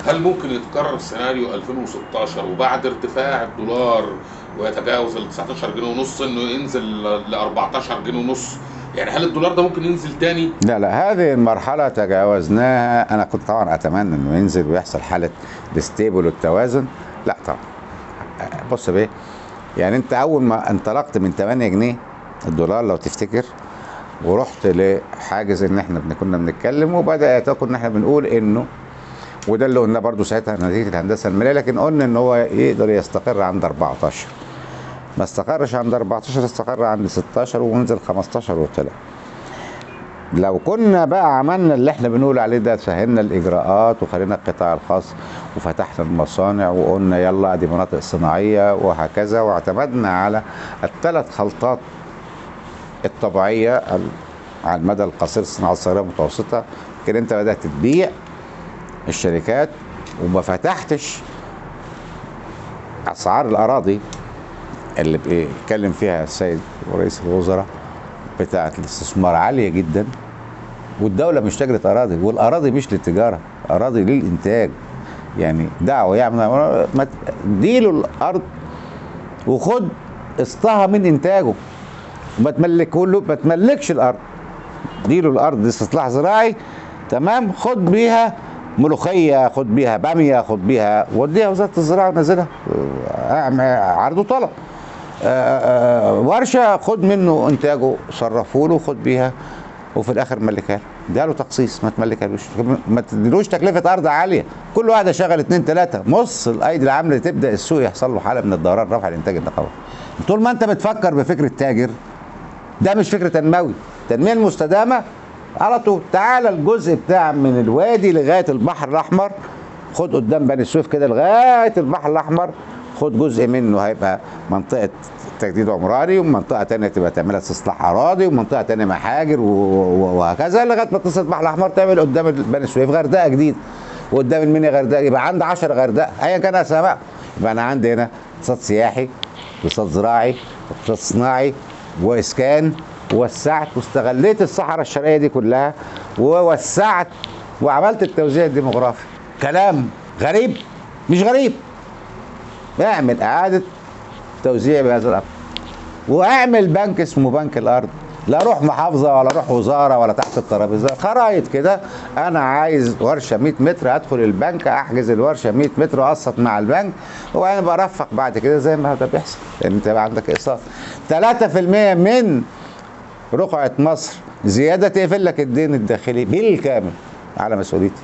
هل ممكن يتكرر سيناريو 2016 وبعد ارتفاع الدولار ويتجاوز ال 19 جنيه ونص انه ينزل ل 14 جنيه ونص؟ يعني هل الدولار ده ممكن ينزل تاني؟ لا لا، هذه المرحلة تجاوزناها. أنا كنت طبعا أتمنى إنه ينزل ويحصل حالة الاستيبل والتوازن. لا طبعا. بص بيه، يعني أنت أول ما انطلقت من 8 جنيه الدولار لو تفتكر، ورحت لحاجز إن إحنا كنا بنتكلم وبدأ يكون إن إحنا بنقول إنه، وده اللي قلناه برضه ساعتها نتيجة الهندسة المالية، لكن قلنا إن هو يقدر يستقر عند 14. ما استقرش عند 14، استقر عند 16 ونزل 15 وطلع. لو كنا بقى عملنا اللي احنا بنقول عليه ده، سهلنا الاجراءات وخلينا القطاع الخاص وفتحنا المصانع وقلنا يلا دي مناطق صناعيه وهكذا، واعتمدنا على الثلاث خلطات الطبيعيه على المدى القصير، الصناعه الصغيره والمتوسطه، كده انت بدات تبيع الشركات وما فتحتش اسعار الاراضي اللي بيتكلم فيها السيد رئيس الوزراء بتاعه الاستثمار عاليه جدا. والدوله مش تاجرة اراضي، والاراضي مش للتجاره، اراضي للانتاج. يعني دعوه يعمل اديله الارض وخد قسطها من انتاجه، وما ما تملكش الارض. اديله الارض دي استصلاح زراعي، تمام، خد بيها ملوخيه، خد بيها باميه، خد بيها وديها وزاره الزراعه ونزلها عرض وطلب. ورشه خد منه انتاجه، صرفوا له، خد بيها، وفي الاخر ملكها له تخصيص، ما تملكهالوش، ما تديلوش تكلفه ارض عاليه. كل واحد شغل 2 3 نص الايدي العامله تبدا السوق يحصل له حاله من الدوران، رفع الانتاج النقابي. طول ما انت بتفكر بفكره تاجر، ده مش فكره تنموي. التنميه المستدامه على طول. تعالى الجزء بتاع من الوادي لغايه البحر الاحمر، خد قدام بني سويف كده لغايه البحر الاحمر، خد جزء منه هيبقى منطقه تجديد عمراني، ومنطقه ثانيه تبقى تعملها استصلاح اراضي، ومنطقه ثانيه محاجر وهكذا لغايه ما تصل البحر الاحمر، تعمل قدام بني سويف غردقه جديد، وقدام المنيا غردقه، يبقى عندي 10 غردقه ايا كان اسماء. يبقى انا عندي هنا اقتصاد سياحي واقتصاد زراعي واقتصاد صناعي واسكان، ووسعت واستغليت الصحراء الشرقيه دي كلها ووسعت وعملت التوزيع الديموغرافي. كلام غريب؟ مش غريب. اعمل اعاده توزيع بهذا الامر، واعمل بنك اسمه بنك الارض. لا اروح محافظه ولا اروح وزاره ولا تحت الترابيزه، خرايط كده. انا عايز ورشه 100 متر، ادخل البنك احجز الورشه 100 متر واقسط مع البنك، وبعدين برفق بعد كده زي ما ده بيحصل، لان انت يبقى عندك اقساط. 3% من رقعه مصر زياده تقفل لك الدين الداخلي بالكامل على مسؤوليتي.